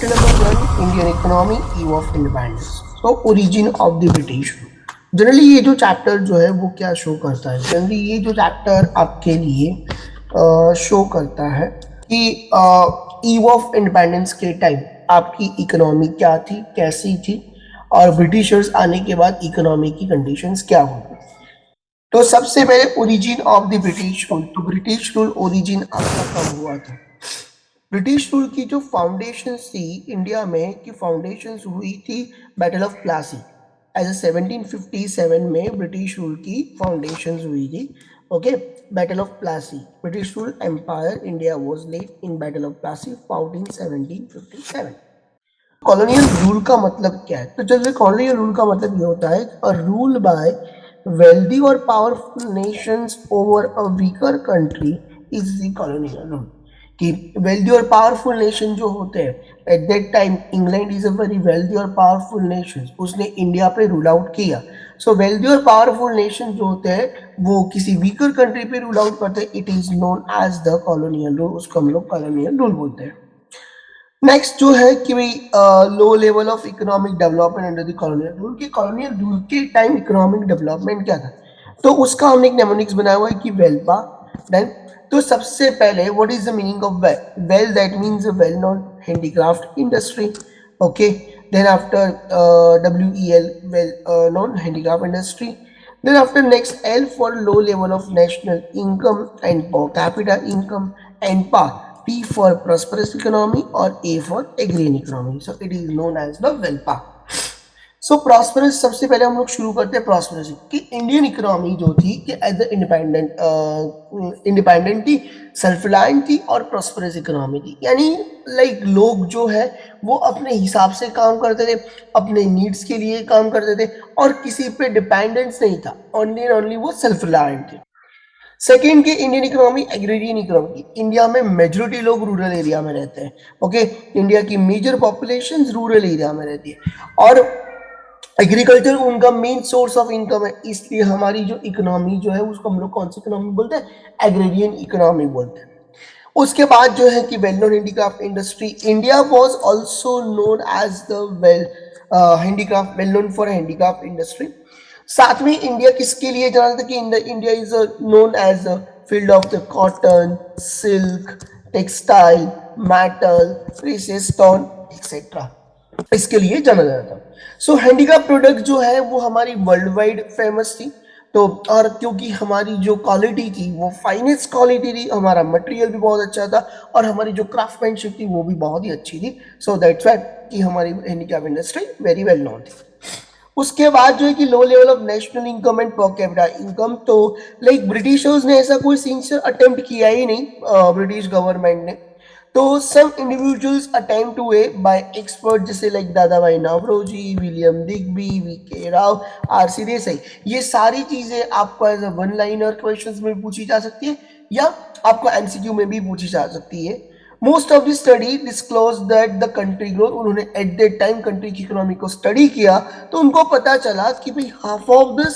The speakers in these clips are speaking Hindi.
Chapter number 1, Indian economy, eve of independence. So origin of the British rule. Generally ये जो चैप्टर जो है वो क्या शो करता है, जनरली ये जो चैप्टर आपके लिए शो करता है कि ईव ऑफ इंडिपेंडेंस के टाइम आपकी इकोनॉमी क्या थी, कैसी थी, और ब्रिटिशर्स आने के बाद इकोनॉमी की कंडीशंस क्या हुई। तो सबसे पहले origin of the British rule. तो ब्रिटिश रूल ओरिजिन आपका कब हुआ था? ब्रिटिश रूल की जो फाउंडेशन थी इंडिया में की फाउंडेशन हुई थी बैटल ऑफ प्लासी। एज 1757 में ब्रिटिश रूल की फाउंडेशन हुई थी। Okay, battle of Plassey, British rule empire India was led in battle of Plassey found in 1757। Colonial rule का मतलब क्या है? तो चलिए, कॉलोनियल रूल का मतलब ये होता है अ रूल बाय वेल्दी और powerful nations over a weaker country is the colonial rule. कि वेल्दी और पावरफुल नेशन जो होते हैं, at that time England is a very wealthy और पावरफुल नेशन, उसने इंडिया पे रूल आउट किया। सो वेल्दी और पावरफुल नेशन जो होते हैं वो किसी वीकर कंट्री पे रूल आउट करते हैं, it is known as the colonial rule, उसको हम लोग कॉलोनियल रूल बोलते हैं। नेक्स्ट जो है कि भाई low level of economic development under the colonial rule. की कॉलोनियल रूल के टाइम इकोनॉमिक डेवलपमेंट क्या था, तो उसका हमने एक नेमोनिक्स बनाया हुआ है कि वेल्पा। देन तो सबसे पहले what is the meaning of well? Well that means well known handicraft industry. Okay, then after WEL, well known handicraft industry. Then after next L for low level of national income and per capita income, and P for prosperous economy, or A for agrarian economy. So it is known as the WELPA. So prosperous, सबसे पहले हम लोग शुरू करते हैं प्रॉस्परस कि इंडियन इकोनॉमी जो थी कि एज द इंडिपेंडेंट थी, सेल्फ रिलायंट थी और प्रॉस्परस इकोनॉमी थी। यानी लाइक लोग जो है वो अपने हिसाब से काम करते थे, अपने नीड्स के लिए काम करते थे और किसी पे डिपेंडेंस नहीं था, ओनली एंड ओनली वो सेल्फ रिलायंट थे। सेकेंड की Indian economy agrarian economy. India में मेजोरिटी लोग रूरल एरिया में रहते हैं। ओके, इंडिया की मेजर पॉपुलेशन रूरल एरिया में रहती है और एग्रीकल्चर उनका मेन सोर्स ऑफ इनकम है, इसलिए हमारी जो इकोनॉमी जो है उसको हम लोग कौन सी इकोनॉमी बोलते हैं? एग्रेरियन इकोनॉमी बोलते हैं। उसके बाद जो है कि well known handicraft industry. India was also known as the well handicraft, well known for handicraft industry. साथ में इंडिया किसके लिए जाना था कि India is known as the field of the cotton, silk, textile, metal, precious stone etcetera, इसके लिए जाना जाता था। सो हैंडीक्राफ्ट प्रोडक्ट जो है वो हमारी वर्ल्ड वाइड फेमस थी। तो और क्योंकि हमारी जो क्वालिटी थी वो फाइनेस्ट क्वालिटी थी, हमारा मटेरियल भी बहुत अच्छा था और हमारी जो क्राफ्टमैनशिप थी वो भी बहुत ही अच्छी थी। सो दैट्स व्हाई कि हमारी handicraft industry very well known थी। उसके बाद जो है कि low level of national income and per capita income. तो लाइक ब्रिटिशर्स ने ऐसा कोई सिंसियर अटेम्प्ट किया ही नहीं, ब्रिटिश गवर्नमेंट ने। तो सम इंडिविजुअल्स अटेम्प्ट हुए बाय एक्सपर्ट जैसे like Dadabhai Naoroji, William Digby, VK Rao, RC Desai. ये सारी चीजें आपको as a one liner questions में पूछी जा सकती है या आपको MCQ में भी पूछी जा सकती है। Most of the study disclose that the country growth. उन्होंने एट दैट टाइम कंट्री की इकोनॉमी को स्टडी किया तो उनको पता चला कि भाई half of the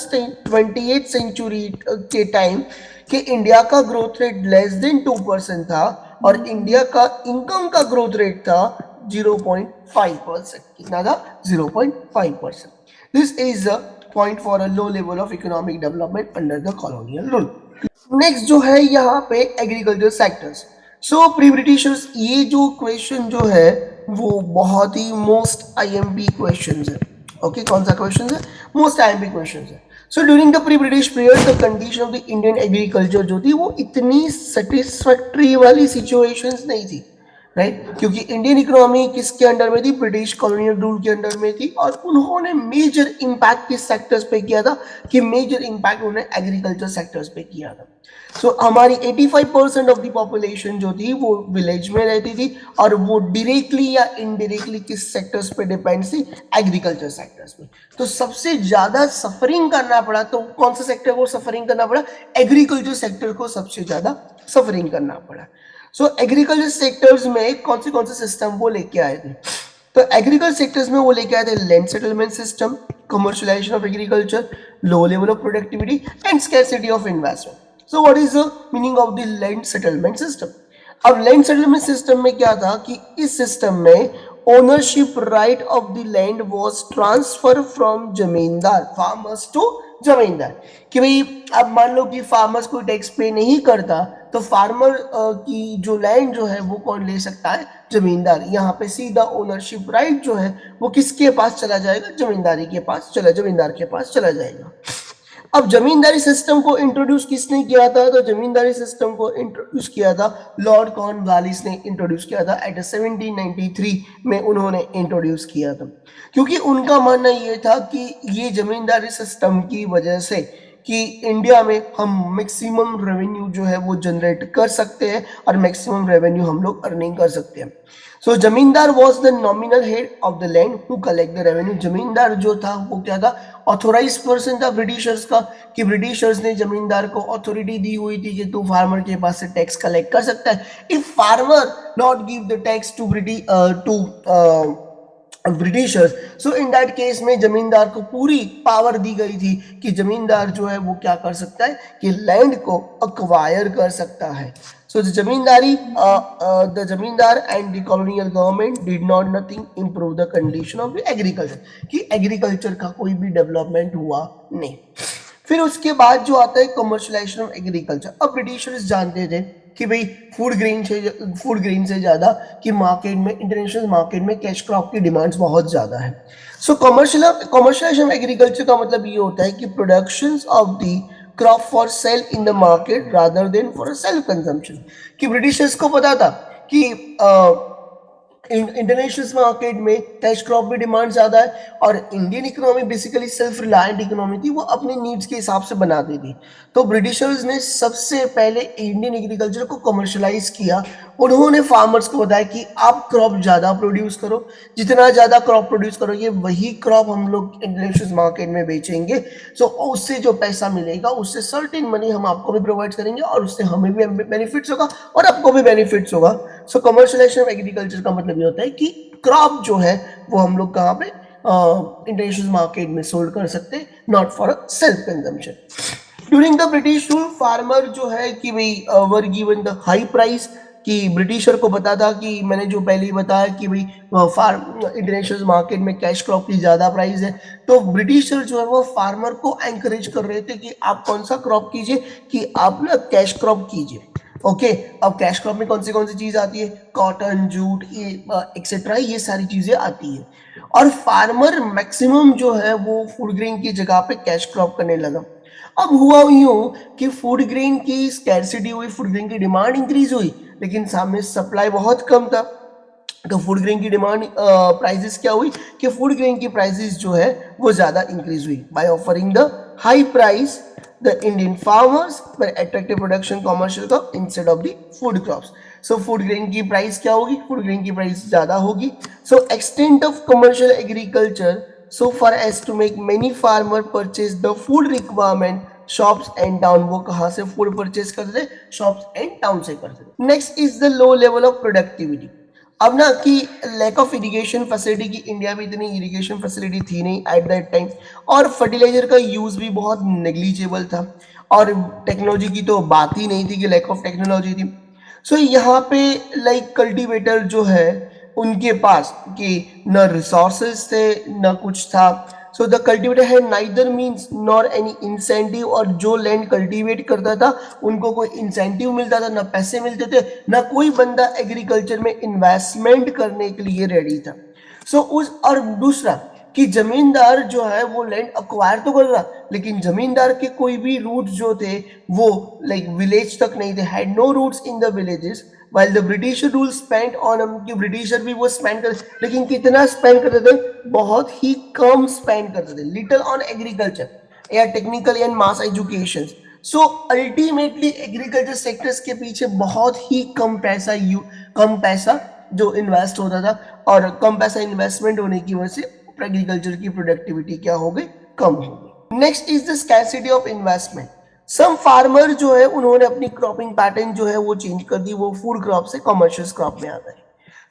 28th century के टाइम कि इंडिया का ग्रोथ रेट लेस देन 2% था और इंडिया का इनकम का ग्रोथ रेट था 0.5%। कितना था? 0.5%। This is a point for a low level of economic development under the colonial rule. Next जो है यहाँ पे एग्रीकल्चर सेक्टर्स। सो प्री ब्रिटिशर्स, ये जो क्वेश्चन जो है वो बहुत ही मोस्ट IMP क्वेश्चन है। ओके, कौन सा क्वेश्चन है? मोस्ट IMP क्वेश्चन है। So during the pre British period the condition of the Indian agriculture जो थी वो इतनी सेटिस्फैक्ट्री वाली सिचुएशंस नहीं थी, राइट? क्योंकि इंडियन इकोनॉमी किसके अंडर में थी? ब्रिटिश कॉलोनियल रूल के अंडर में थी और उन्होंने मेजर इंपैक्ट किस सेक्टर्स पे किया था कि मेजर इंपैक्ट उन्होंने एग्रीकल्चर सेक्टर्स पे किया था। सो हमारी 85% ऑफ द पॉपुलेशन जो थी वो विलेज में रहती थी और वो डायरेक्टली या इनडायरेक्टली किस सेक्टर्स पे डिपेंड थी? एग्रीकल्चर सेक्टर्स पे। तो सबसे ज्यादा सफरिंग करना पड़ा, तो कौन सा सेक्टर को सफरिंग करना पड़ा? एग्रीकल्चर सेक्टर को सबसे ज्यादा सफरिंग करना पड़ा। सो एग्रीकल्चर सेक्टर्स में कौन से सिस्टम वो लेके आए थे? तो एग्रीकल्चर सेक्टर्स में वो लेके आए थे land settlement system, commercialisation of agriculture, low level of productivity and scarcity of investment. So what is the meaning of the land settlement system? अब लैंड सेटलमेंट सिस्टम में क्या था कि इस सिस्टम में ownership right of the land was transfer from जमींदार फार्मर्स टू जमींदार। कि भाई अब मान लो कि फार्मर्स कोई टैक्स पे नहीं करता, तो फार्मर की जो लैंड जो है वो कौन ले सकता है? जमींदार। यहाँ पे सीधा ओनरशिप राइट जो है वो किसके पास चला जाएगा? जमींदार के पास चला जाएगा। अब जमींदारी सिस्टम को इंट्रोड्यूस किसने किया था? तो जमींदारी सिस्टम को इंट्रोड्यूस किया था लॉर्ड कॉर्नवालिस ने इंट्रोड्यूस किया था एट 1793 में उन्होंने इंट्रोड्यूस किया था। क्योंकि उनका मानना ये था कि ये जमींदारी सिस्टम की वजह से कि इंडिया में हम मैक्सिमम रेवेन्यू जो है वो जनरेट कर सकते हैं और मैक्सिमम रेवेन्यू हम लोग अर्निंग कर सकते हैं। सो जमींदार was the nominal head of the land who collect the revenue. जमींदार जो था वो क्या था? ऑथोराइज पर्सन था ब्रिटिशर्स का, कि ब्रिटिशर्स ने जमींदार को अथॉरिटी दी हुई थी कि तू फार्मर के पास से टैक्स कलेक्ट कर सकता है। If farmer not give the tax to Britishers, so in that case में जमींदार को पूरी पावर दी गई थी कि जमींदार जो है वो क्या कर सकता है कि लैंड को अक्वायर कर सकता है। सो द जमींदार and the colonial government did not nothing improve the condition of the agriculture, कि एग्रीकल्चर का कोई भी डेवलपमेंट हुआ नहीं। फिर उसके बाद जो आता है कमर्शलाइजेशन ऑफ एग्रीकल्चर। अब ब्रिटिशर्स जानते थे कि भाई फूड ग्रेन से ज़्यादा कि मार्केट में, इंटरनेशनल मार्केट में कैश क्रॉप की डिमांड्स बहुत ज़्यादा है। सो कमर्शलाइजेशन ऑफ एग्रीकल्चर का मतलब ये होता है कि production of the crop for sale in the market rather than for self consumption. कि ब्रिटिशर्स को पता था कि इंटरनेशनल मार्केट में कैश क्रॉप भी डिमांड ज्यादा है और Indian economy basically self reliant economy थी, वो अपने नीड्स के हिसाब से बनाती थी। तो ब्रिटिशर्स ने सबसे पहले इंडियन एग्रीकल्चर को कमर्शलाइज किया। उन्होंने फार्मर्स को बताया कि आप क्रॉप ज्यादा प्रोड्यूस करो, जितना ज्यादा क्रॉप प्रोड्यूस करोगे वही क्रॉप हम लोग इंटरनेशनल मार्केट में बेचेंगे। सो उससे जो पैसा मिलेगा उससे सर्टेन मनी हम आपको भी प्रोवाइड करेंगे और उससे हमें भी बेनिफिट्स होगा और आपको भी बेनिफिट्स होगा। सो कमर्शलाइजेशन ऑफ एग्रीकल्चर का मतलब ये होता है कि क्रॉप जो है वो हम लोग कहाँ पे इंटरनेशनल मार्केट में सोल्ड कर सकते हैं, not for self consumption. During the British rule farmer जो है कि भाई were given the high price, कि ब्रिटिशर को पता था कि मैंने जो पहले ही बताया कि भाई फार्म इंटरनेशनल मार्केट में कैश क्रॉप की ज़्यादा प्राइस है, तो ब्रिटिशर जो है वो फार्मर को एंकरेज कर रहे थे कि आप कौन सा क्रॉप कीजिए, कि आप ना कैश क्रॉप कीजिए। ओके अब कैश क्रॉप में कौन सी चीज आती है? कॉटन, जूट, एक्सेट्रा, ये सारी चीजें आती है। और फार्मर मैक्सिमम जो है वो फूड ग्रेन की जगह पे कैश क्रॉप करने लगा। अब हुआ यूं कि फूड ग्रेन की स्कैरसिटी हुई, फूड ग्रेन की डिमांड इंक्रीज हुई, लेकिन सामने सप्लाई बहुत कम था। तो फूड ग्रेन की डिमांड प्राइसेस क्या हुई कि फूड ग्रेन की प्राइसेस जो है वो ज्यादा इंक्रीज हुई। By offering the high price the Indian farmers were attractive production commercial crop instead of the food crops. So food grain की price क्या होगी? food grain की price ज़्यादा होगी. So extent of commercial agriculture so far as to make many farmer purchase the food requirement shops and town. वो कहाँ से food purchase करते थे? shops and town से करते थे. Next is the low level of productivity. अब ना कि लैक ऑफ इरिगेशन फैसिलिटी, की इंडिया में इतनी इरिगेशन फैसिलिटी थी नहीं एट दैट टाइम, और फर्टिलाइजर का यूज भी बहुत नेग्लिजिबल था, और टेक्नोलॉजी की तो बात ही नहीं थी कि लैक ऑफ टेक्नोलॉजी थी। सो यहाँ पे लाइक कल्टीवेटर जो है उनके पास कि न रिसोर्सेज थे न कुछ था। So the cultivator had neither means nor any incentive, और जो लैंड कल्टीवेट करता था उनको कोई इंसेंटिव मिलता था, ना पैसे मिलते थे, ना कोई बंदा एग्रीकल्चर में इन्वेस्टमेंट करने के लिए रेडी था। सो उस और दूसरा कि जमींदार जो है वो लैंड अक्वायर तो कर रहा, लेकिन जमींदार के कोई भी रूट जो थे वो लाइक विलेज तक नहीं थे, had no roots in the villages. while the British rule spent on कि ब्रिटिशर भी वो स्पेंड कर, लेकिन कितना स्पेंड करते थे? बहुत ही कम स्पेंड करते थे, लिटल ऑन एग्रीकल्चर या technical and mass education. So ultimately agriculture sectors के पीछे बहुत ही कम पैसा जो इन्वेस्ट होता था, और कम पैसा इन्वेस्टमेंट होने की वजह से एग्रीकल्चर की प्रोडक्टिविटी क्या हो गई? कम हो गई। Next is the scarcity of investment. Some farmer जो है उन्होंने अपनी क्रॉपिंग पैटर्न जो है वो चेंज कर दी, वो फूड क्रॉप से कमर्शियल क्रॉप में आ गए।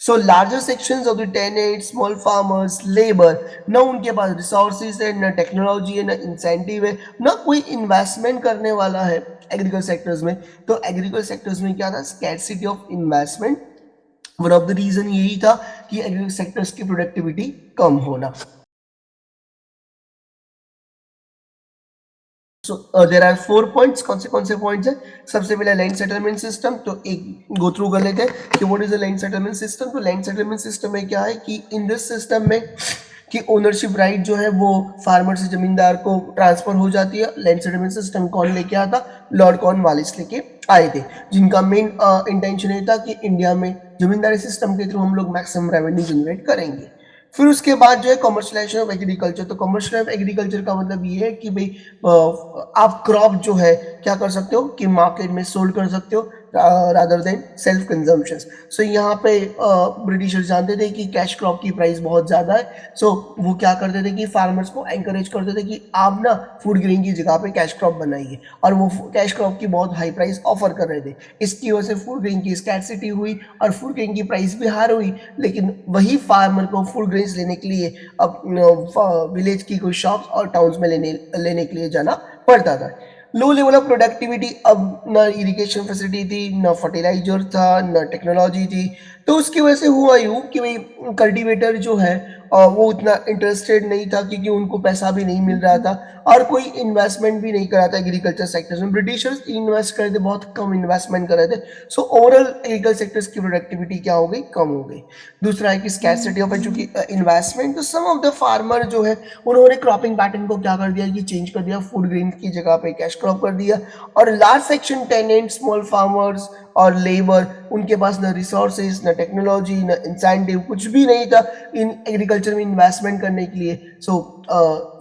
So larger sections of the tenant, small farmers, labour, न उनके पास रिसोर्सेज है, न टेक्नोलॉजी है, न इंसेंटिव है, न कोई इन्वेस्टमेंट करने वाला है एग्रीकल्चर सेक्टर्स में। तो एग्रीकल्चर सेक्टर्स में क्या था? Scarcity of investment one of the reason यही था कि एग्रीकल्चर सेक्टर्स की प्रोडक्टिविटी कम होना। So there are 4 points. कौन से पॉइंट्स है? सबसे पहले लैंड सेटलमेंट सिस्टम। तो एक गो थ्रू कर लेते हैं कि what is the land settlement system. तो लैंड सेटलमेंट सिस्टम में क्या है कि इन दिस सिस्टम में कि ओनरशिप राइट जो है वो फार्मर से जमींदार को ट्रांसफर हो जाती है। लैंड सेटलमेंट सिस्टम कौन लेके आया था? लॉर्ड कॉर्नवालिस लेके आए थे, जिनका मेन इंटेंशन ये था कि इंडिया में जमींदारी सिस्टम के थ्रू हम लोग मैक्सिमम रेवेन्यू जनरेट करेंगे। फिर उसके बाद जो है कमर्शलाइजेशन ऑफ एग्रीकल्चर। तो कमर्शियल ऑफ एग्रीकल्चर का मतलब ये है कि भाई आप क्रॉप जो है क्या कर सकते हो कि मार्केट में सोल्ड कर सकते हो रादर देन सेल्फ कंजम्पशन। सो यहाँ पे ब्रिटिशर्स जानते थे कि कैश क्रॉप की प्राइस बहुत ज़्यादा है। सो वो क्या करते थे कि फार्मर्स को एंकरेज करते थे कि आप ना फूड ग्रेन की जगह पे कैश क्रॉप बनाइए, और वो कैश क्रॉप की बहुत हाई प्राइस ऑफर कर रहे थे। इसकी वजह से फूड ग्रेन की स्कैरसिटी हुई और फूड ग्रेन की प्राइस भी हाई हुई। लेकिन वही फार्मर को फूड ग्रेन्स लेने के लिए अब विलेज की कोई शॉप्स और टाउन्स में लेने के लिए जाना पड़ता था। लो लेवल ऑफ प्रोडक्टिविटी, अब ना इरिगेशन फैसिलिटी थी, ना फर्टिलाइजर था, ना टेक्नोलॉजी थी। तो उसकी वजह से हुआ यूँ कि भाई कल्टीवेटर जो है वो उतना इंटरेस्टेड नहीं था, क्योंकि उनको पैसा भी नहीं मिल रहा था और कोई इन्वेस्टमेंट भी नहीं करा था एग्रीकल्चर सेक्टर्स में। ब्रिटिशर्स इन्वेस्ट कर रहे थे, बहुत कम इन्वेस्टमेंट कर रहे थे। सो ओवरऑल एग्रीकल्चर सेक्टर्स की प्रोडक्टिविटी क्या हो गई? कम हो गई। दूसरा है कि स्कैरसिटी ऑफ इन्वेस्टमेंट। तो सम ऑफ द फार्मर जो है उन्होंने क्रॉपिंग पैटर्न को क्या कर दिया कि चेंज कर दिया, फूड ग्रेन की जगह पे कैश क्रॉप कर दिया। और large section tenant, small farmers और लेबर, उनके पास ना रिसोर्सेज, ना टेक्नोलॉजी, ना इंसेंटिव, कुछ भी नहीं था इन एग्रीकल्चर में इन्वेस्टमेंट करने के लिए। सो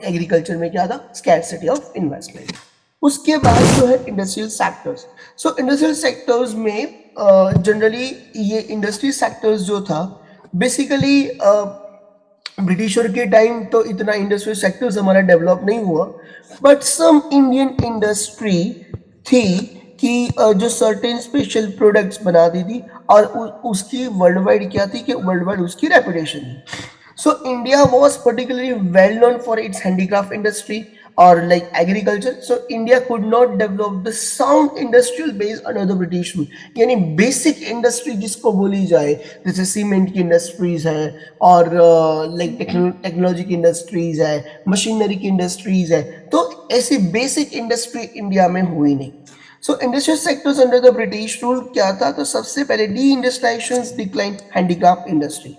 एग्रीकल्चर में क्या था? Scarcity of investment. उसके बाद जो है इंडस्ट्रियल सेक्टर्स। सो इंडस्ट्रियल सेक्टर्स में जनरली ये इंडस्ट्री सेक्टर्स जो था बेसिकली ब्रिटिशर के टाइम तो इतना इंडस्ट्रियल सेक्टर्स हमारा डेवलप नहीं हुआ, बट सम इंडियन इंडस्ट्री थी कि जो सर्टेन स्पेशल प्रोडक्ट्स बनाती थी और उसकी वर्ल्ड वाइड क्या थी कि वर्ल्ड वाइड उसकी रेपुटेशन थी। So India was particularly well known for its handicraft industry or like agriculture. So India could not develop the sound industrial base under the British rule. यानी बेसिक इंडस्ट्री जिसको बोली जाए, जैसे सीमेंट की इंडस्ट्रीज है और लाइक टेक्नोलॉजी की इंडस्ट्रीज है, मशीनरी की इंडस्ट्रीज है, तो ऐसी बेसिक इंडस्ट्री इंडिया में हुई नहीं। So industrial sectors under the British rule क्या था? तो सबसे पहले deindustrialisation, decline handicraft industry.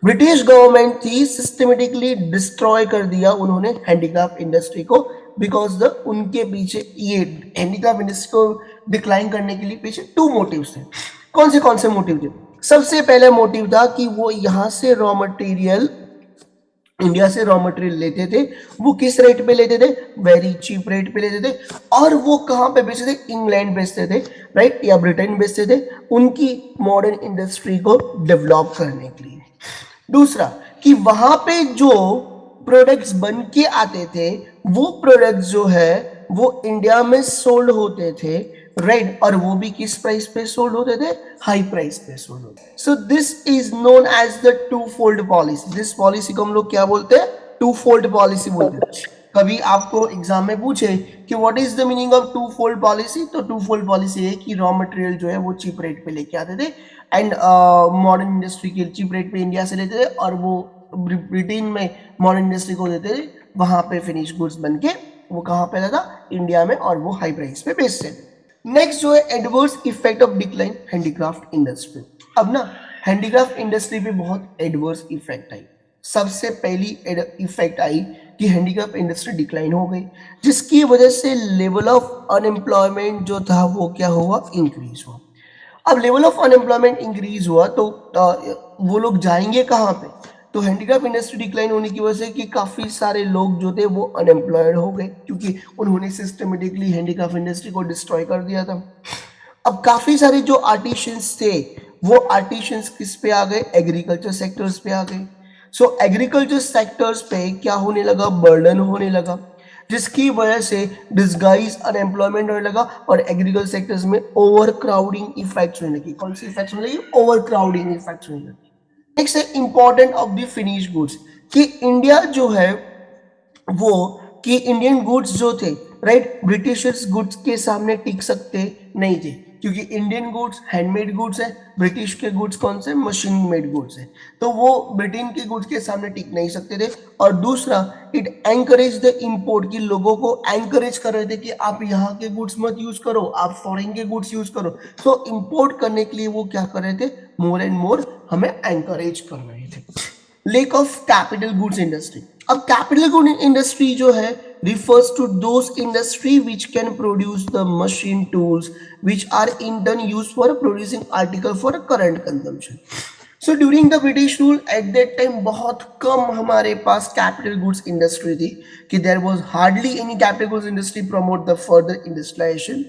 British government थी सिस्टमेटिकली डिस्ट्रॉय कर दिया उन्होंने हैंडीक्राफ्ट इंडस्ट्री को, बिकॉज द उनके पीछे ये हैंडीक्राफ्ट इंडस्ट्री को डिक्लाइन करने के लिए पीछे टू मोटिव्स थे। कौन से मोटिव थे? सबसे पहला मोटिव था कि वो यहाँ से रॉ मटेरियल, इंडिया से रॉ मटेरियल लेते थे। वो किस रेट पे लेते थे? वेरी चीप रेट पे लेते थे। और वो कहाँ पे बेचते थे? इंग्लैंड बेचते थे, राइट, या ब्रिटेन बेचते थे, उनकी मॉडर्न इंडस्ट्री को डेवलप करने के लिए। दूसरा कि वहां पे जो प्रोडक्ट्स बन के आते थे वो प्रोडक्ट्स जो है वो इंडिया में सोल्ड होते थे, राइट, और वो भी किस प्राइस पे सोल्ड होते थे? हाई प्राइस पे सोल्ड होते थे। So this is known as the twofold policy. This policy को हम लोग क्या बोलते हैं? टू फोल्ड पॉलिसी बोलते हैं। कभी आपको एग्जाम में पूछे कि what is the meaning of twofold policy, तो टू फोल्ड पॉलिसी है कि रॉ मटेरियल जो है वो चीप रेट पे लेके आते थे एंड मॉडर्न इंडस्ट्री के चीप रेट पे इंडिया से लेते थे, और वो ब्रिटेन में मॉडर्न इंडस्ट्री को देते थे, वहां पे फिनिश गुड्स बन के वो कहाँ पे था? इंडिया में, और वो हाई प्राइस पे बेचते थे। नेक्स्ट जो है adverse effect of decline handicraft industry. अब ना हैंडीक्राफ्ट इंडस्ट्री पे बहुत एडवर्स इफेक्ट आई। सबसे पहली इफेक्ट आई कि हैंडीक्राफ्ट इंडस्ट्री डिक्लाइन हो गई, जिसकी वजह से लेवल ऑफ अनएम्प्लॉयमेंट जो था वो क्या हुआ? इंक्रीज हुआ। अब लेवल ऑफ अनएम्प्लॉयमेंट इंक्रीज हुआ तो वो लोग जाएंगे कहाँ पे? तो हैंडीक्राफ्ट इंडस्ट्री डिक्लाइन होने की वजह से कि काफ़ी सारे लोग जो थे वो अनएम्प्लॉयड हो गए, क्योंकि उन्होंने सिस्टमेटिकली हैंडीक्राफ्ट इंडस्ट्री को डिस्ट्रॉय कर दिया था। अब काफ़ी सारे जो आर्टिशियंस थे वो आर्टिशियंस किस पे आ गए? एग्रीकल्चर सेक्टर्स पे आ गए। सो एग्रीकल्चर सेक्टर्स पे क्या होने लगा? बर्डन होने लगा, जिसकी वजह से डिस्गाइज अनएम्प्लॉयमेंट होने लगा और एग्रीकल्चर सेक्टर्स में ओवर क्राउडिंग इफेक्ट्स होने लगी। कौन सी इफेक्ट्स होने लगी? ओवर क्राउडिंग इफेक्ट्स होने लगी। नेक्स्ट है important of the finish goods, कि इंडिया जो है वो कि इंडियन गुड्स जो थे, राइट, ब्रिटिशर्स गुड्स के सामने टिक सकते नहीं थे। क्योंकि इंडियन गुड्स हैंडमेड गुड्स है, ब्रिटिश के गुड्स कौन से मशीन मेड गुड्स है, तो वो ब्रिटेन के गुड्स के सामने टिक नहीं सकते थे। और दूसरा, इट एंकरेज द इंपोर्ट, की लोगों को एंकरेज कर रहे थे कि आप यहाँ के गुड्स मत यूज करो, आप फॉरेन के गुड्स यूज करो। तो इंपोर्ट करने के लिए वो क्या कर रहे थे, मोर एंड मोर हमें एंकरेज कर रहे थे। Lake of capital goods industry. अब कैपिटल गुड इंडस्ट्री जो है refers to those industry which can produce the machine tools which are in turn used for producing article for current consumption. So during the British rule at that time बहुत कम हमारे पास capital goods industry थी, कि there was hardly any capital goods industry promote the further industrialization.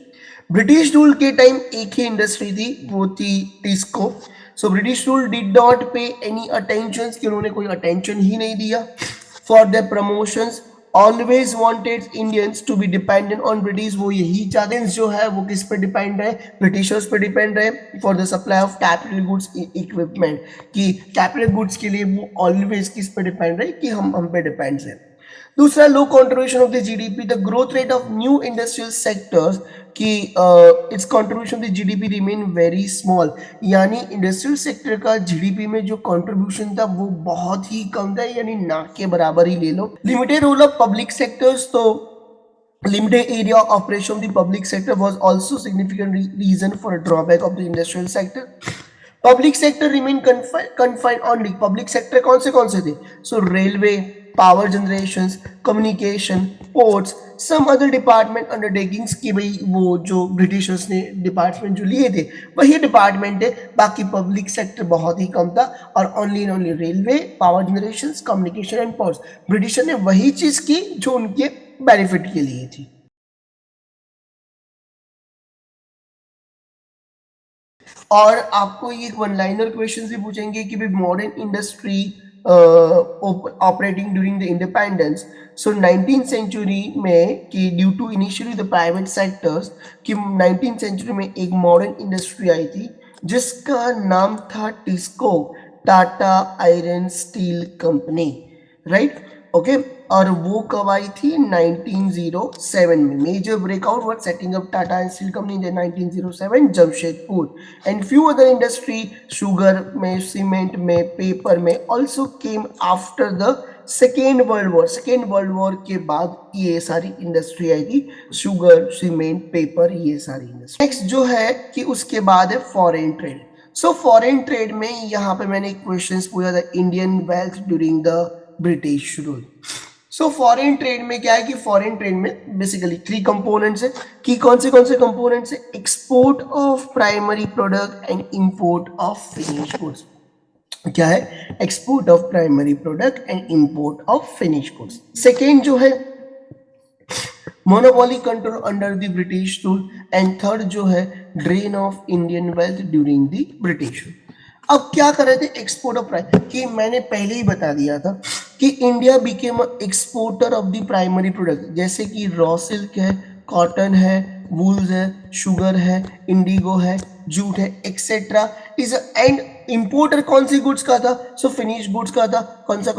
British rule के टाइम एक ही इंडस्ट्री थी, वो थी TISCO. So British rule did not pay any attention, कि उन्होंने कोई अटेंशन ही नहीं दिया for the promotions. Always wanted Indians to be dependent on British, वो यही चाहते हैं जो है वो किस पे डिपेंड रहे, ब्रिटिशर्स पे डिपेंड रहे for the supply of capital goods equipment, कि कैपिटल गुड्स के लिए वो ऑलवेज किस पे डिपेंड रहे, कि हम पे डिपेंड है। दूसरा, low contribution of the GDP, the growth rate of new industrial sectors, कि its contribution of the GDP remain very small, यानी इंडस्ट्रियल सेक्टर का जीडीपी में जो कंट्रीब्यूशन था वो बहुत ही कम था, यानी ना के बराबर ही ले लो। Limited role of public sectors, तो limited area of operation of the public sector was also significant reason for a drawback of the industrial sector. Public sector remain confined only, public sector कौन से थे, so railway, power generation, communication, ports, some other department undertakings, की भाई वो जो ब्रिटिशर्स ने डिपार्टमेंट जो लिए थे वही डिपार्टमेंट है, बाकी पब्लिक सेक्टर बहुत ही कम था, और only railway, power generation, communication and ports, britisher ने वही चीज की जो उनके बेनिफिट के लिए थी। और आपको ये वन लाइनर क्वेश्चन भी पूछेंगे कि भाई modern industry operating during the independence. So 19th century में, कि due to initially the private sectors, कि 19th सेंचुरी में एक मॉडर्न इंडस्ट्री आई थी जिसका नाम था TISCO, Tata iron steel company, right, okay. और वो कब आई थी, 1907 में। Major breakout were setting up Tata and steel company in 1907 Jamshedpur, and few other industry, sugar में, सीमेंट में, पेपर में also came after the second world war. Second world war के बाद ये सारी इंडस्ट्री आई थी, शुगर, सीमेंट, पेपर, ये सारी इंडस्ट्री। नेक्स्ट जो है कि उसके बाद है foreign trade. So foreign trade में यहाँ पे मैंने क्वेश्चन पूछा था, Indian wealth during the British rule. So foreign trade में क्या है कि फॉरेन ट्रेड में बेसिकली 3 कंपोनेंट्स है, कि कौन से कंपोनेंट्स है, export of primary product and import of finish goods. क्या है, export of primary product and import of finish goods. Second जो है monopoly control under the British rule, and third जो है drain of Indian wealth during the British rule. अब क्या कर रहे थे, एक्सपोर्ट ऑफ प्राइम, कि मैंने पहले ही बता दिया था कि India became exporter of the primary product, जैसे कि रॉ सिल्क है, कॉटन है, वूल्स है, शुगर है, इंडिगो है, जूट है, एक्सेट्रा इज। एंड इंपोर्टर कौन सी गुड्स का था, सो फिनिश गुड्स का था। कौन सा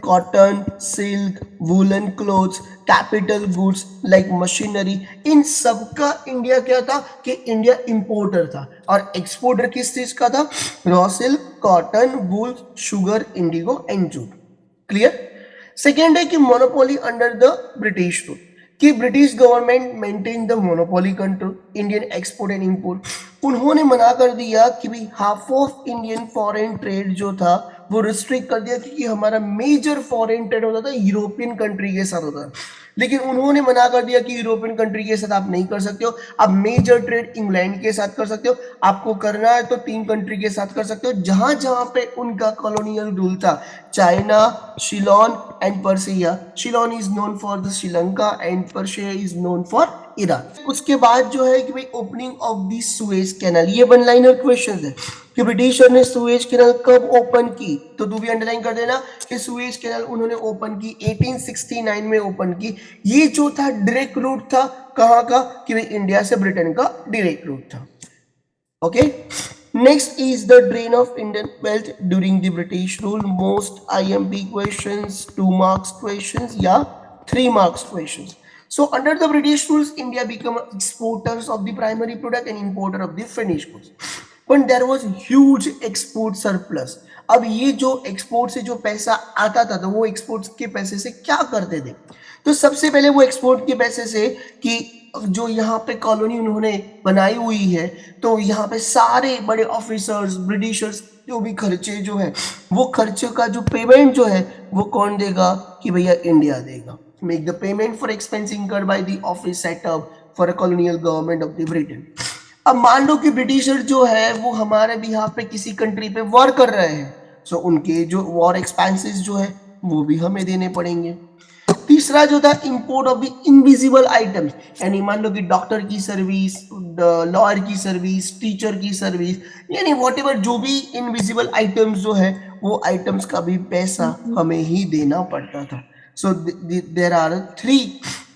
cotton, silk, woollen clothes, capital goods like machinery, इन सब का इंडिया क्या था, कि इंडिया इंपोर्टर था, और एक्सपोर्टर किस चीज का था, raw silk, cotton, wool, sugar, indigo and jute. Clear. Second है कि monopoly under the British rule, कि British government maintain the monopoly control Indian export and import. उन्होंने मना कर दिया कि भाई half of Indian foreign trade जो था वो रिस्ट्रिक्ट कर दिया, क्योंकि हमारा मेजर फॉरेन ट्रेड होता था यूरोपियन कंट्री के साथ होता था, लेकिन उन्होंने मना कर दिया कि यूरोपियन कंट्री के साथ आप नहीं कर सकते हो, आप मेजर ट्रेड इंग्लैंड के साथ कर सकते हो, आपको करना है तो 3 कंट्री के साथ कर सकते हो जहां जहां पे उनका कॉलोनियल रूल था, China, Ceylon and Persia. Ceylon is known for the Sri Lanka and Persia is known for Iran. उसके बाद जो है कि भाई opening of the Suez canal, ये वन लाइनर क्वेश्चन है कि ब्रिटिशर ने सुएज कैनाल कब ओपन की, तो तू भी अंडरलाइन कर देना कि सुएज कैनाल उन्होंने ओपन की 1869 में ओपन की। ये जो था डायरेक्ट रूट था कहाँ का, कि भाई इंडिया से ब्रिटेन का डायरेक्ट रूट था। Okay, next is the drain of Indian wealth during the British rule. Most IMP questions, 2 marks questions या 3 marks questions. So under the British rules, India became exporters of the primary product and importer of the finished goods. But there was huge export surplus. अब ये जो एक्सपोर्ट से जो पैसा आता था तो वो एक्सपोर्ट के पैसे से क्या करते थे? तो सबसे पहले वो एक्सपोर्ट के पैसे से कि जो यहाँ पे कॉलोनी उन्होंने बनाई हुई है तो यहाँ पे सारे बड़े ऑफिसर्स ब्रिटिशर्स जो भी खर्चे जो है वो खर्चे का जो पेमेंट जो है वो कौन देगा कि भैया इंडिया देगा. Make the payment for expense incurred by the office set up for a colonial government of the Britain. अब मान लो कि ब्रिटिशर जो है वो हमारे बिहाफ पे किसी कंट्री पे वॉर कर रहे हैं, सो उनके जो वॉर एक्सपेंसेस जो है वो भी हमें देने पड़ेंगे. तीसरा जो था import of the invisible items, यानी मान लो कि डॉक्टर की सर्विस, लॉयर की सर्विस, टीचर की सर्विस, यानी व्हाटएवर जो भी इनविजिबल आइटम्स जो है वो आइटम्स का भी पैसा हमें ही देना पड़ता था. So there are three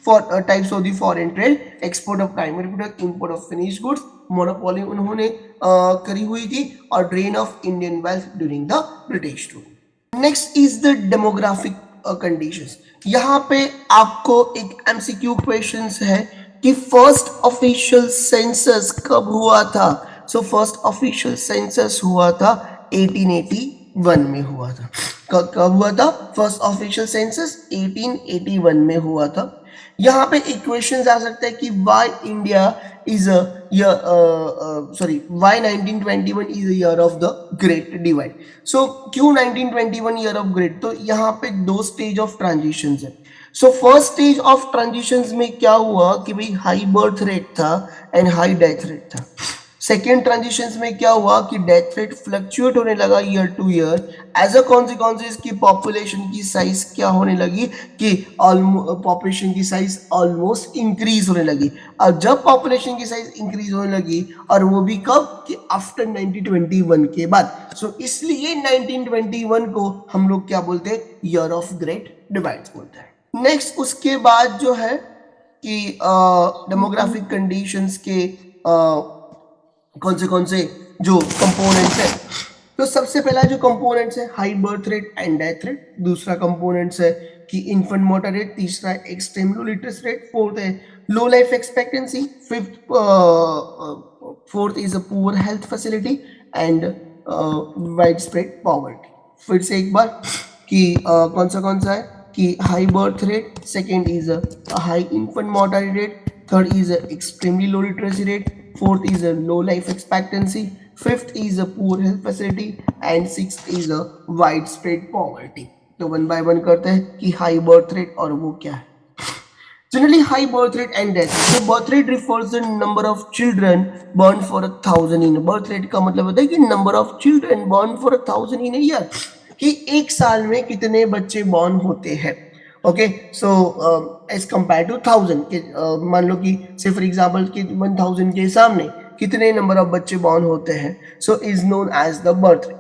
types of the foreign trade: export of primary product, import of finished goods. Monopoly उन्होंने करी हुई थी, और drain of Indian wealth during the British rule. Next is the demographic conditions. यहाँ पे आपको एक एमसीक्यू क्वेश्चंस है कि फर्स्ट ऑफिशियल सेंसस कब हुआ था. सो फर्स्ट ऑफिशियल सेंसस हुआ था 1881 में हुआ था. कब हुआ था फर्स्ट ऑफिशियल सेंसस? 1881 में हुआ था. यहाँ पे इक्वेशंस आ सकता है कि why India is why 1921 is year of the great divide. So क्यों 1921 ईयर ऑफ ग्रेट? तो यहाँ पे दो स्टेज ऑफ ट्रांजिशन है. So first stage of transition में क्या हुआ कि भाई हाई बर्थ रेट था एंड हाई डेथ रेट था. सेकेंड ट्रांजिशन में क्या हुआ कि डेथ रेट फ्लक्चुएट होने लगा year to year. As a consequence की पॉपुलेशन की साइज क्या होने लगी कि पॉपुलेशन की साइज ऑलमोस्ट इंक्रीज होने लगी. और जब पॉपुलेशन की साइज इंक्रीज होने लगी, और वो भी कब कि आफ्टर 1921 के बाद. सो इसलिए 1921 को हम लोग क्या बोलते हैं? ईयर ऑफ ग्रेट डिवाइड बोलते हैं. नेक्स्ट उसके बाद जो है कि डेमोग्राफिक कंडीशंस के कौन से जो कंपोनेंट्स है. तो सबसे पहला जो कंपोनेंट्स है high birth rate and death rate. दूसरा कंपोनेंट्स है कि इन्फेंट मोर्टर रेट. तीसरा extreme low literacy rate. Fourth है low life expectancy. Fourth is a poor health facility and wide spread poverty. फिर से एक बार कि कौन सा है कि high birth rate, second is a high infant mortality rate, third is a extremely low literacy rate, fourth is a low life expectancy, fifth is a poor health facility, and sixth is a widespread poverty. तो वन बाय वन करते हैं कि हाई बर्थ रेट और वो क्या है. Generally, high birth rate and death. So birth rate refers to number of children born for 1,000 in. Birth rate का मतलब होता है कि number of children born for 1,000 in a year. कि एक साल में कितने बच्चे born होते हैं. Okay, so as compare to 1000 के मान लो कि से फॉर एग्जांपल कि 1000 के सामने कितने नंबर ऑफ बच्चे बॉर्न होते हैं. So is known as the birth rate.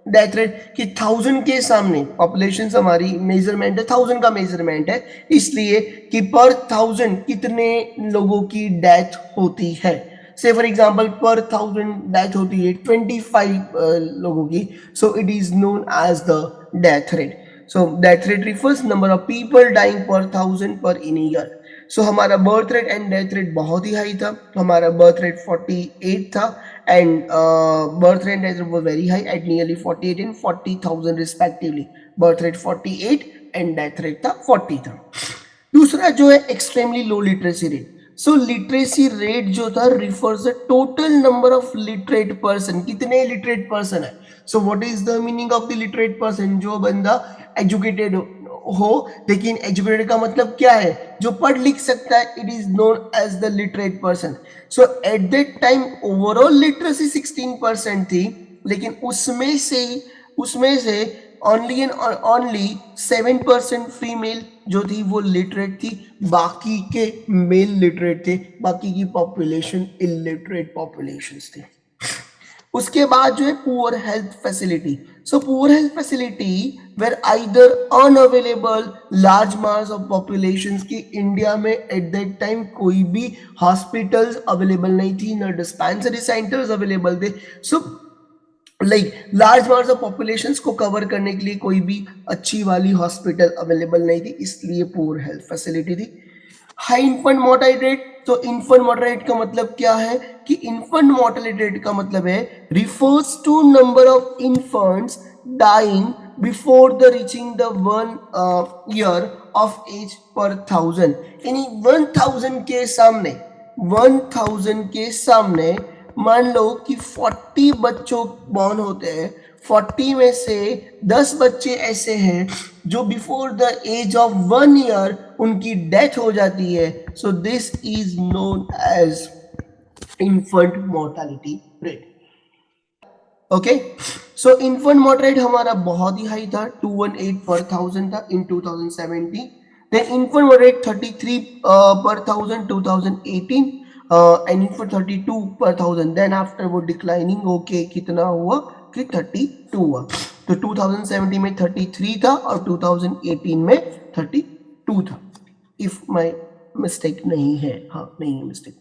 Death rate कि 1000 के सामने पॉपुलेशन हमारी मेजरमेंट है, 1000 का मेजरमेंट है, इसलिए कि पर 1000 कितने लोगों की डेथ होती है. से फॉर एग्जांपल पर 1000 डेथ होती है 25 लोगों की. So it is known as the death rate. So death rate refers number of people dying per 1000 per in a year. So हमारा birth rate and death rate बहुत ही high था. हमारा birth rate 48 था and birth rate and death rate was very high at nearly 48 and 40,000 respectively. Birth rate 48 and death rate था 40 था. दूसरा जो है extremely low literacy rate. So literacy rate जो था refers the total number of literate person. कितने literate person है. So what is the meaning of the literate person? जो बंदा एजुकेटेड हो, लेकिन एजुकेटेड का मतलब क्या है? जो पढ़ लिख सकता है. It is known as the literate person. So at that time overall literacy 16% थी, लेकिन उसमें से ओनली एंड ओनली 7% फीमेल जो थी वो लिटरेट थी. बाकी के मेल लिटरेट थे. बाकी की पॉपुलेशन इलिटरेट पॉपुलेशन थी. उसके बाद जो है poor health facility. So poor health facility were either unavailable large mass of population की. इंडिया में एट दैट टाइम कोई भी हॉस्पिटल्स अवेलेबल नहीं थी, न डिस्पेंसरी सेंटर्स अवेलेबल थे. So like large mass of population को कवर करने के लिए कोई भी अच्छी वाली हॉस्पिटल अवेलेबल नहीं थी, इसलिए पुअर हेल्थ फैसिलिटी थी. हाई इन्फेंट मोर्टेलिटी रेट, तो इन्फेंट मोर्टेलिटी रेट का मतलब क्या है कि इन्फेंट मोर्टेलिटी रेट का मतलब है refers to number of infants dying before the reaching the 1 year of age per thousand, यानी 1000 के सामने 1000 के सामने मान लो कि 40 बच्चों बॉर्न होते हैं, 40 में से 10 बच्चे ऐसे हैं जो before the age of 1 year उनकी डेथ हो जाती है. So this is known as infant mortality rate. Okay, so infant mortality हमारा बहुत ही हाई था, 218 पर थाउजेंड था इन 2017. देन इन्फेंट मोर्टेलिटी 33 पर थाउजेंड 2018, एंड इन्फेंट 32 पर थाउजेंड. देन आफ्टर वो डिक्लाइनिंग होके कितना हुआ कि 32 हुआ. तो 2017 में 33 था और 2018 में 32 था, इफ माय मिस्टेक नहीं है. हाँ, नहीं है मिस्टेक.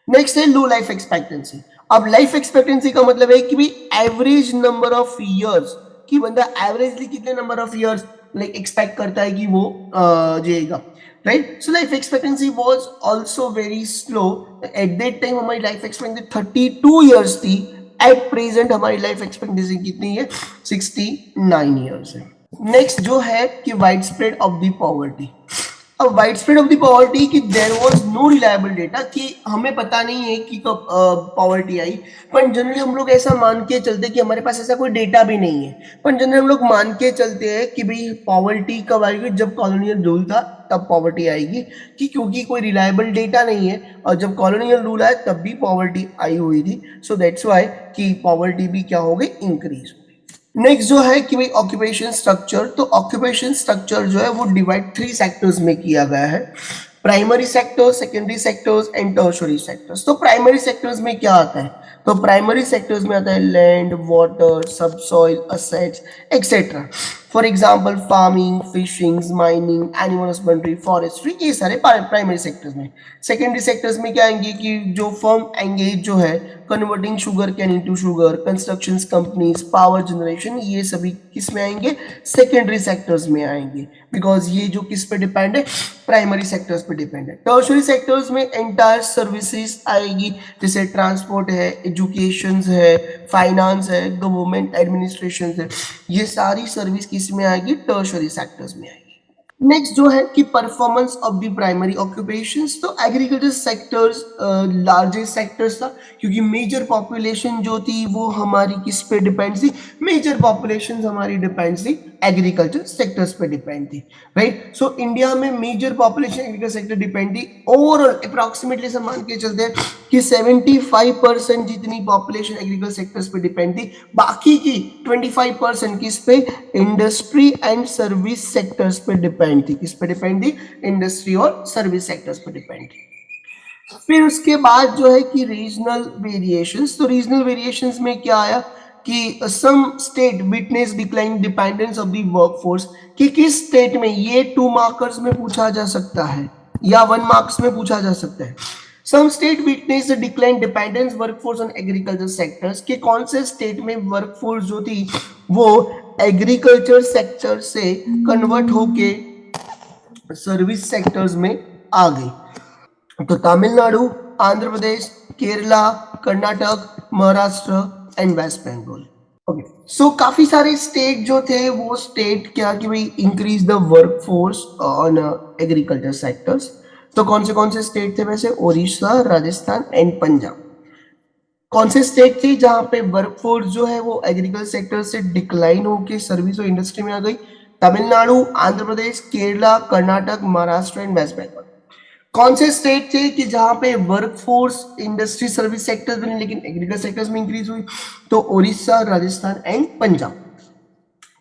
नेक्स्ट है लो लाइफ एक्सपेक्टेंसी. अब लाइफ एक्सपेक्टेंसी का मतलब है कि भाई एवरेज नंबर ऑफ इयर्स, कि बंदा एवरेजली कितने number of years like expect करता है कि वो जिएगा, right. So life expectancy was also very slow. At that time हमारी लाइफ एक्सपेक्टेंसी 32 इयर्स थी. एट प्रेजेंट हमारी लाइफ एक्सपेक्टेंसी कितनी है? 69 इयर्स है. नेक्स्ट जो है कि wide spread of the poverty. अब wide spread of the poverty कि there was no reliable data, कि हमें पता नहीं है कि कब पॉवर्टी आई. पर जनरली हम लोग ऐसा मान के चलते कि हमारे पास ऐसा कोई डेटा भी नहीं है. पर जनरली हम लोग मान के चलते हैं कि भाई पॉवर्टी कब आएगी, जब कॉलोनियल रूल था तब पॉवर्टी आएगी, कि क्योंकि कोई रिलायबल डेटा नहीं है और जब कॉलोनियल रूल आया तब भी पॉवर्टी आई हुई थी. सो दैट्स वाई कि पॉवर्टी भी क्या हो गई, इंक्रीज. नेक्स्ट जो है कि भाई ऑक्यूपेशन स्ट्रक्चर. तो ऑक्यूपेशन स्ट्रक्चर जो है वो डिवाइड 3 सेक्टर्स में किया गया है. Primary sectors, secondary sectors and tertiary sectors. तो प्राइमरी सेक्टर्स में क्या आता है? तो प्राइमरी सेक्टर्स में आता है land, water, subsoil, assets etcetera. For example farming, fishing, mining, animal husbandry, forestry, ये सारे प्राइमरी सेक्टर्स में. सेकेंडरी सेक्टर्स में क्या आएंगे कि जो फर्म एंगेज जो है converting sugar cane into sugar, construction companies, power generation, ये सभी किस में आएंगे? सेकेंडरी सेक्टर्स में आएंगे, बिकॉज ये जो किस पे डिपेंड है? प्राइमरी सेक्टर्स पे डिपेंड है. टर्शियरी सेक्टर्स में एंटायर सर्विसेज आएगी, जैसे ट्रांसपोर्ट है, एजुकेशन है, फाइनेंस है, गवर्नमेंट एडमिनिस्ट्रेशन है, ये सारी सर्विस किस में आएगी? टर्शियरी सेक्टर्स में आएगी. नेक्स्ट जो है कि performance of the primary occupations. तो एग्रीकल्चर सेक्टर्स लार्जेस्ट सेक्टर्स था, क्योंकि मेजर पॉपुलेशन जो थी वो हमारी किस पे डिपेंड थी? मेजर पॉपुलेशन हमारी डिपेंड थी एग्रीकल्चर सेक्टर्स पे डिपेंड थी, राइट. सो इंडिया में major population agriculture sector depend थी. ओवरऑल अप्रॉक्सीमेटली सब मान के चलते हैं कि 75% जितनी पॉपुलेशन एग्रीकल्चर सेक्टर्स पे डिपेंड थी, बाकी की 25% किस पे? इंडस्ट्री एंड सर्विस सेक्टर्स पे डिपेंड थी. किस पे डिपेंड थी? इंडस्ट्री और सर्विस सेक्टर्स पे डिपेंड थी. फिर उसके बाद जो है कि रीजनल वेरिएशंस. तो रीजनल वेरिएशंस में क्या आया कि some state witness decline dependence of the workforce, कि किस स्टेट में, ये 2 मार्कर्स में पूछा जा सकता है या 1 मार्क्स में पूछा जा सकता है. Some state witness decline dependence workforce on agriculture sectors, कि कौन से स्टेट में वर्कफोर्स जो थी वो एग्रीकल्चर सेक्टर से कन्वर्ट होके सर्विस सेक्टर्स में आ गई. तो Tamil Nadu, Andhra Pradesh, Kerala, Karnataka, Maharashtra and West Bengal. Okay, so काफी सारे स्टेट जो थे वो स्टेट क्या कि भाई increase the workforce on agriculture sectors. तो कौन से स्टेट थे वैसे? उड़ीसा, राजस्थान एंड पंजाब. कौन से स्टेट थे जहां पे वर्कफोर्स जो है वो एग्रीकल्चर सेक्टर से डिक्लाइन होके सर्विस और इंडस्ट्री में आ गई? Tamil Nadu, Andhra Pradesh, Kerala, Karnataka, Maharashtra and West Bengal. कौन से स्टेट थे कि जहां पे वर्कफोर्स इंडस्ट्री सर्विस सेक्टर्स में लेकिन एग्रीकल्चर सेक्टर्स में इंक्रीज हुई? तो Orissa, Rajasthan and Punjab.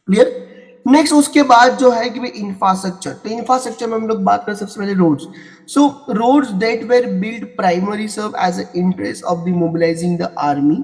Clear. Next उसके बाद जो है कि भाई इंफ्रास्ट्रक्चर. तो इंफ्रास्ट्रक्चर में हम लोग बात करें सबसे पहले roads. So roads that were build primary serve as a interest of the mobilizing the army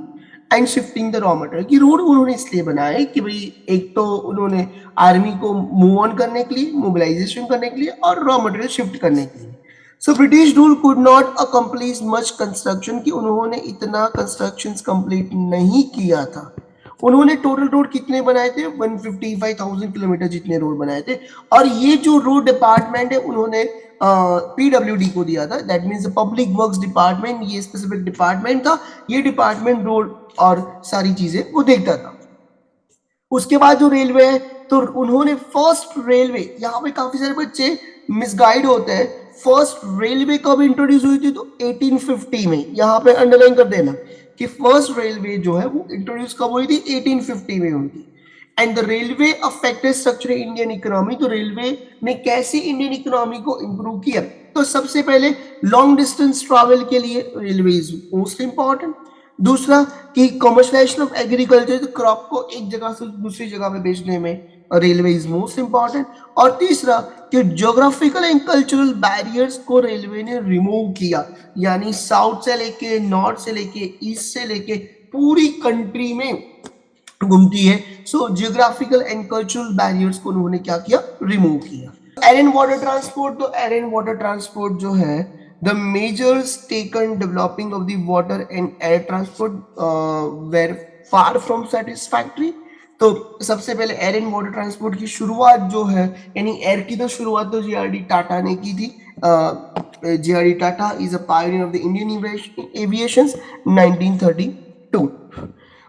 and shifting the raw material. कि रोड उन्होंने इसलिए बनाए कि भाई एक तो उन्होंने आर्मी को मूव ऑन करने के लिए, मोबिलाइजेशन करने के लिए और रॉ मटेरियल शिफ्ट करने के लिए. So British rule could not accomplish much construction, कि उन्होंने इतना कंस्ट्रक्शन कंप्लीट नहीं किया था. उन्होंने टोटल रोड कितने बनाए थे? 155,000 किलोमीटर जितने रोड बनाए थे। और ये जो रोड डिपार्टमेंट है उन्होंने पीडब्ल्यूडी को दिया था, that means public works department. ये स्पेसिफिक डिपार्टमेंट था, ये डिपार्टमेंट रोड और सारी चीजें वो देखता था। उसके बाद जो रेलवे है, तो उन्होंने फर्स्ट रेलवे, यहाँ पे काफी सारे बच्चे मिसगाइड होते हैं। फर्स्ट रेलवे कब इंट्रोड्यूस हुई थी? तो 1850 में। यहाँ पे अंडरलाइन कर देना कि फर्स्ट रेलवे जो है वो इंट्रोड्यूस कब हुई थी? 1850 में हुई थी। And the railway affected structure Indian economy. तो रेलवे ने कैसे इंडियन इकोनॉमी को इंप्रूव किया? तो सबसे पहले लॉन्ग डिस्टेंस ट्रैवल के लिए रेलवे इज मोस्ट इंपॉर्टेंट। दूसरा कि कमर्शलाइजेशन ऑफ एग्रीकल्चर, क्रॉप को एक जगह से दूसरी जगह पे बेचने में रेलवे इज मोस्ट इंपॉर्टेंट। और तीसरा कि ज्योग्राफिकल एंड कल्चरल बैरियर्स को रेलवे ने रिमूव किया, यानी साउथ से लेके नॉर्थ से लेके ईस्ट से लेके पूरी कंट्री में घूमती है। So geographical and cultural barriers को उन्होंने क्या किया? रिमूव किया। एयर एंड वाटर ट्रांसपोर्ट, तो एयर एंड वाटर ट्रांसपोर्ट जो है the measures taken developing of the water and air transport were far from satisfactory. तो सबसे पहले एयर एंड वाटर ट्रांसपोर्ट की शुरुआत जो है, यानी एयर की तो शुरुआत तो जीआरडी टाटा ने की थी। GRD Tata is a Pioneer of the Indian aviation 1932।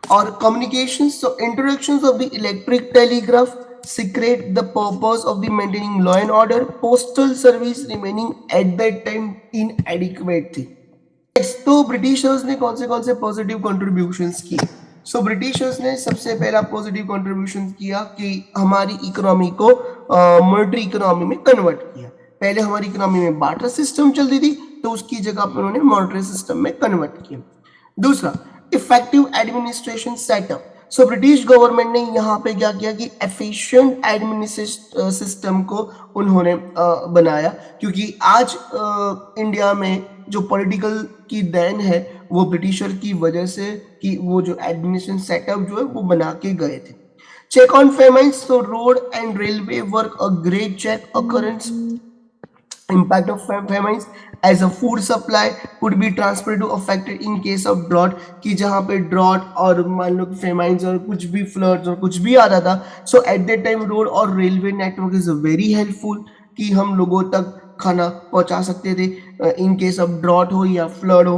और communications, so introductions of the electric telegraph secret the purpose of the maintaining law and order, postal service remaining at that time inadequate थी। तो ब्रिटिशर्स ने कौन से पॉजिटिव कंट्रीब्यूशंस किए? सो ब्रिटिशर्स ने सबसे पहला पॉजिटिव कंट्रीब्यूशन किया कि हमारी इकोनॉमी को मॉनेटरी इकोनॉमी में कन्वर्ट किया। पहले हमारी इकोनॉमी में बार्टर सिस्टम चलती थी, तो उसकी जगह पर उन्होंने मॉनेटरी सिस्टम में कन्वर्ट किया। दूसरा, effective administration setup. So British government ने यहाँ पे क्या किया कि एफिशिएंट एडमिनिस्ट्रेशन सिस्टम को उन्होंने बनाया, क्योंकि आज इंडिया में जो पॉलिटिकल की देन है वो ब्रिटिशर की वजह से, कि वो जो एडमिनिस्ट्रेशन सेटअप जो है वो बना के गए थे। चेक ऑन फेमाइंस, तो road and railway work a great check occurrence impact of famines as a food supply could be transferred to affected in case of drought, कि जहाँ पे ड्रॉट और मान लो फेमाइंस और कुछ भी फ्लड्स और कुछ भी आता था, सो एट दैट टाइम रोड और railway network is very helpful कि हम लोगों तक खाना पहुंचा सकते थे इन केस ऑफ ड्रॉट हो या फ्लड हो।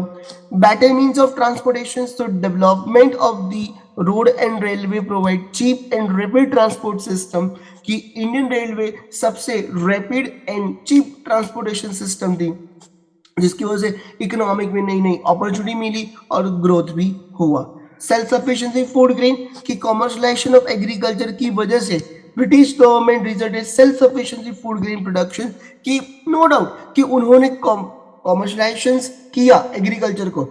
बेटर मीन्स ऑफ ट्रांसपोर्टेशन, तो development of the road and railway provide cheap and rapid transport system, कि इंडियन रेलवे सबसे rapid and cheap transportation system थी, जिसकी वजह से इकोनॉमिक में नई नई अपॉर्चुनिटी मिली और ग्रोथ भी हुआ। सेल्फ सफिशिएंसी फूड ग्रेन, की कॉमर्शलाइजेशन ऑफ एग्रीकल्चर की वजह से British government resulted self sufficiency food grain production, की नो डाउट कि उन्होंने कॉमर्शलाइजेशन किया एग्रीकल्चर को,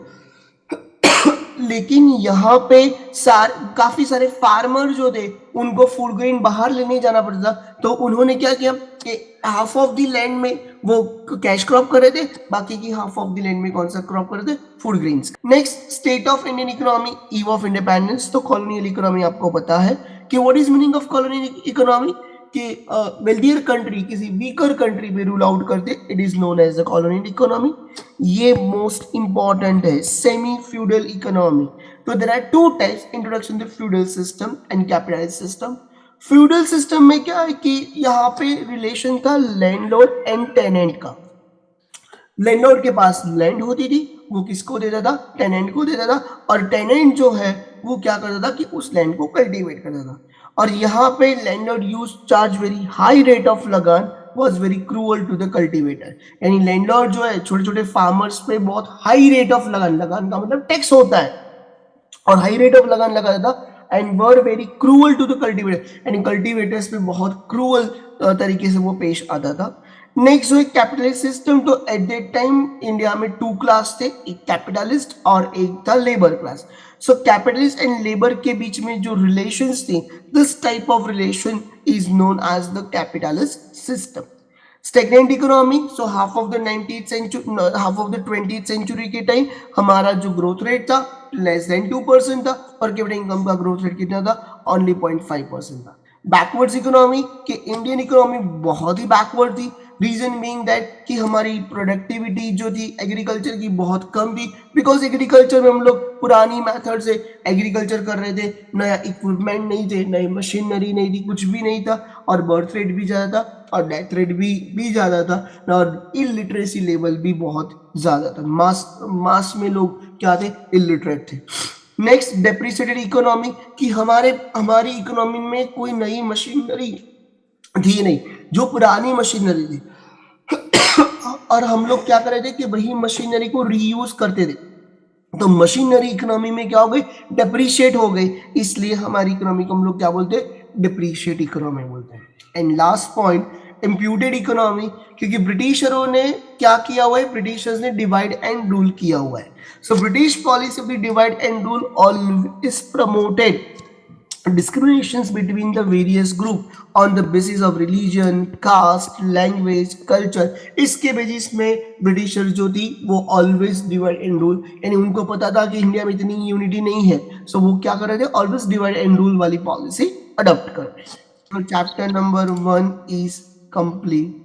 लेकिन यहाँ पे काफी सारे फार्मर जो थे उनको फूड ग्रेन बाहर लेने जाना पड़ता था, तो उन्होंने क्या किया कि हाफ ऑफ द लैंड में वो कैश क्रॉप कर रहे थे, बाकी की हाफ ऑफ द लैंड में कौन सा क्रॉप कर रहे थे? Food grains. Next, state of Indian economy eve of independence. तो कॉलोनियल इकोनॉमी आपको पता है कि what is meaning of colonial economy, कि वेल्दियर कंट्री किसी वीकर कंट्री पे रूल आउट करते, it is known as the colonial economy. ये मोस्ट इंपॉर्टेंट है। सेमी फ्यूडल इकोनॉमी, तो there are two types, introduction to feudal system and capitalist system. Feudal system में क्या है कि यहाँ पे रिलेशन था लैंडलॉर्ड एंड टेनेंट का। लैंडलॉर्ड के पास लैंड होती थी, वो किसको देता था? टेनेंट को देता था, और टेनेंट जो है वो क्या करता था कि उस लैंड को कल्टीवेट करता था। और यहाँ पे landlord use charge very high rate of lagaan, was very cruel to the cultivator, यानी लैंडलॉर्ड जो है छोटे छोटे फार्मर्स पे बहुत हाई रेट ऑफ लगान, लगान का मतलब टैक्स होता है, और हाई रेट ऑफ लगान लगाता था, and were very cruel to the cultivator, यानी कल्टिवेटर्स पे बहुत क्रूअल तरीके से वो पेश आता था। नेक्स्ट जो है कैपिटलिस्ट सिस्टम, तो एट दैट टाइम इंडिया में टू क्लास थे, एक कैपिटलिस्ट और एक था labour class. So capitalist and labour के बीच में जो रिलेशंस थी, this type of relation is known as the capitalist system. Stagnant economy, so half of the 19th century, half of the 20th century के टाइम हमारा जो ग्रोथ रेट था लेस देन 2% था, पर कैपिटल इनकम का ग्रोथ रेट कितना था? ओनली 0.5% था। बैकवर्ड्स इकोनॉमी, कि इंडियन इकोनॉमी बहुत ही बैकवर्ड थी, रीजन बीइंग दैट कि हमारी प्रोडक्टिविटी जो थी एग्रीकल्चर की बहुत कम थी, बिकॉज एग्रीकल्चर में हम लोग पुरानी मेथड से एग्रीकल्चर कर रहे थे, नया इक्विपमेंट नहीं थे, नई मशीनरी नहीं थी, कुछ भी नहीं था, और बर्थ रेट भी ज़्यादा था और डेथ रेट भी ज़्यादा था, और इलिटरेसी लेवल भी बहुत ज़्यादा था, मास में लोग क्या थे, इलिटरेट थे। नेक्स्ट, डेप्रिसिएटेड इकोनॉमी, कि हमारी इकोनॉमी में कोई नई मशीनरी थी नहीं, जो पुरानी मशीनरी थी और हम लोग क्या कर रहे थे कि वही मशीनरी को रीयूज करते थे, तो मशीनरी इकोनॉमी में क्या हो गई, डेप्रिशिएट हो गई, इसलिए हमारी इकोनॉमी को हम लोग क्या बोलते हैं, डिप्रिशिएट इकोनॉमी बोलते हैं। And last point, imputed economy, क्योंकि ब्रिटिशरों ने क्या किया हुआ है, ब्रिटिशर्स ने डिवाइड एंड रूल किया हुआ है। So British policy of the divide and rule always promoted discriminations between the various group on the basis of religion, caste, language, culture। इसके बेसिस में ब्रिटिशर जो थी वो ऑलवेज डिवाइड एंड रूल, यानी उनको पता था कि इंडिया में इतनी यूनिटी नहीं है, सो वो क्या कर रहे थे, ऑलवेज डिवाइड एंड रूल वाली पॉलिसी अडॉप्ट कर रहे थे। तो chapter number 1 is complete.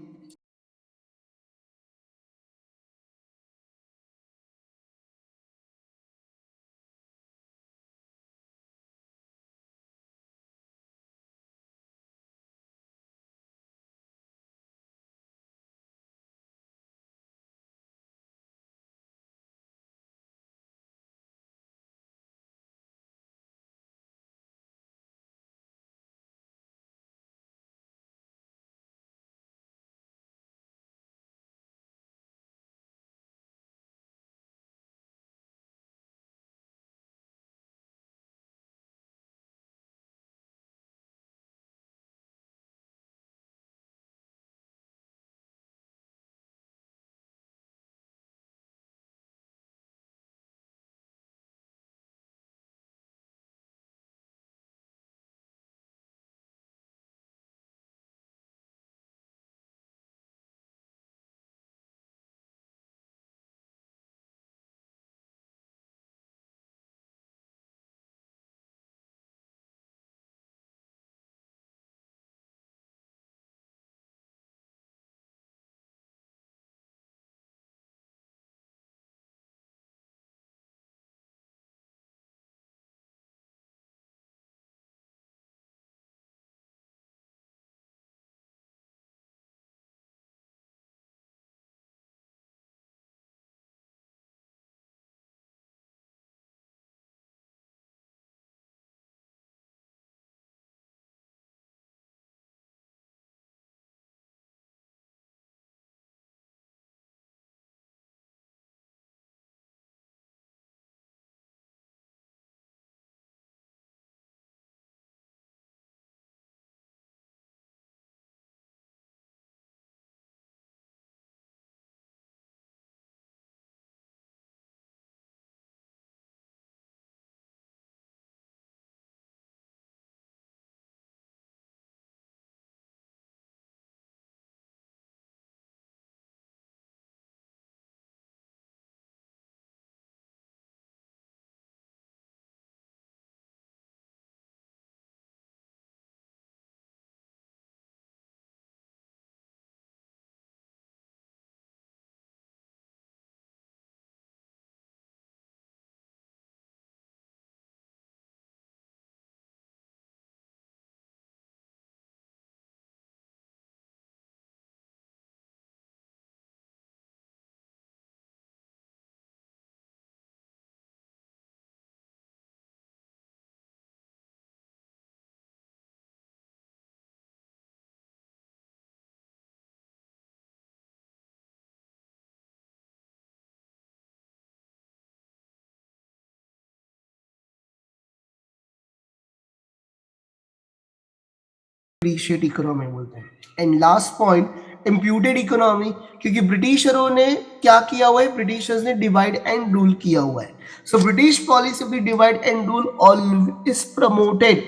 Depreciate economy बोलते हैं। And last point, imputed economy, क्योंकि ब्रिटिशरों ने क्या किया हुआ है, ब्रिटिशर्स ने डिवाइड एंड रूल किया हुआ है। So British policy of the divide and rule always promoted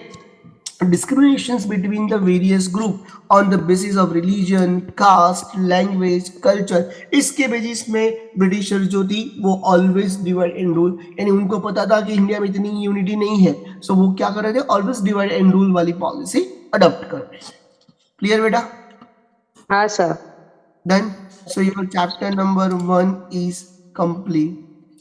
discriminations between the various group on the basis of religion, caste, language, culture। इसके बेसिस में ब्रिटिशर जो थी वो ऑलवेज डिवाइड एंड रूल, यानी उनको पता था कि इंडिया में इतनी यूनिटी नहीं है, सो वो क्या कर रहे थे, ऑलवेज डिवाइड एंड रूल वाली पॉलिसी अडॉप्ट कर रहे थे। क्लियर बेटा? हाँ sir. Then, so your chapter number 1 is complete.